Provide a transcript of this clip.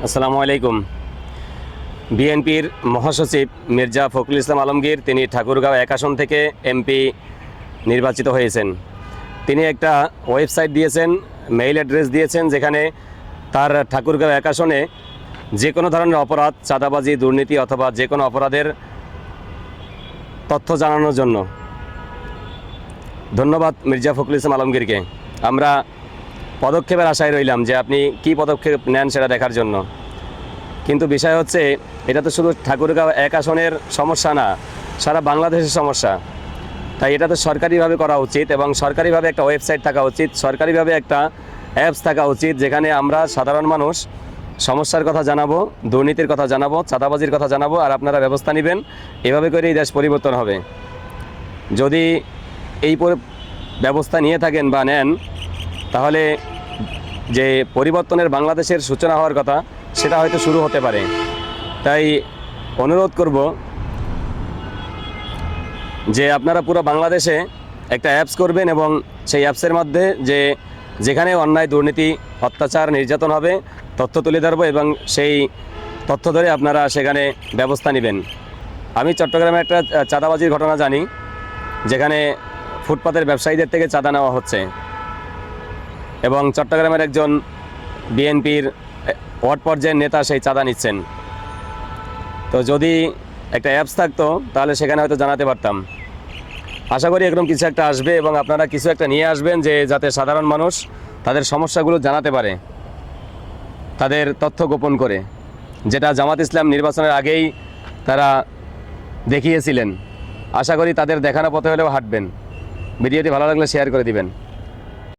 আসসালামু আলাইকুম। বিএনপির মহাসচিব মির্জা ফখরুল ইসলাম আলমগীর তিনি ঠাকুরগাঁও 1 আসন থেকে এমপি নির্বাচিত হয়েছেন। তিনি একটা ওয়েবসাইট দিয়েছেন, মেইল অ্যাড্রেস দিয়েছেন, যেখানে তার ঠাকুরগাঁও 1 আসনে যে কোনো ধরনের অপরাধ, চাঁদাবাজি, দুর্নীতি অথবা যে কোনো অপরাধের তথ্য জানানোর জন্য। ধন্যবাদ মির্জা ফখরুল ইসলাম আলমগীরকে। আমরা পদক্ষেপের আশায় রইলাম যে আপনি কি পদক্ষেপ নেন সেটা দেখার জন্য। কিন্তু বিষয় হচ্ছে, এটা তো শুধু ঠাকুরগাঁও 1 আসনের সমস্যা না, সারা বাংলাদেশের সমস্যা। তাই এটা তো সরকারিভাবে করা উচিত এবং সরকারিভাবে একটা ওয়েবসাইট থাকা উচিত, সরকারিভাবে একটা অ্যাপস থাকা উচিত, যেখানে আমরা সাধারণ মানুষ সমস্যার কথা জানাবো, দুর্নীতির কথা জানাবো, চাঁদাবাজির কথা জানাবো, আর আপনারা ব্যবস্থা নেবেন। এভাবে করে এই দেশ পরিবর্তন হবে। যদি এই ব্যবস্থা নিয়ে থাকেন বা নেন, তাহলে যে পরিবর্তনের বাংলাদেশের সূচনা হওয়ার কথা সেটা হয়তো শুরু হতে পারে। তাই অনুরোধ করব যে আপনারা পুরো বাংলাদেশে একটা অ্যাপস করবেন এবং সেই অ্যাপসের মধ্যে যেখানে অন্যায়, দুর্নীতি, অত্যাচার, নির্যাতন হবে তথ্য তুলে ধরবো এবং সেই তথ্য ধরে আপনারা সেখানে ব্যবস্থা নেবেন। আমি চট্টগ্রামে একটা চাঁদাবাজির ঘটনা জানি, যেখানে ফুটপাতের ব্যবসায়ীদের থেকে চাঁদা নেওয়া হচ্ছে এবং চট্টগ্রামের একজন বিএনপির ওয়ার্ড পর্যায়ের নেতা সেই চাঁদা নিচ্ছেন। তো যদি একটা অ্যাপস থাকতো তাহলে সেখানে হয়তো জানাতে পারতাম। আশা করি এরকম কিছু একটা আসবে এবং আপনারা কিছু একটা নিয়ে আসবেন, যাতে সাধারণ মানুষ তাদের সমস্যাগুলো জানাতে পারে, তাদের তথ্য গোপন করে, যেটা জামাত ইসলাম নির্বাচনের আগেই তারা দেখিয়েছিলেন। আশা করি তাদের দেখানো পথে হলেও হাঁটবেন। ভিডিওটি ভালো লাগলে শেয়ার করে দিবেন।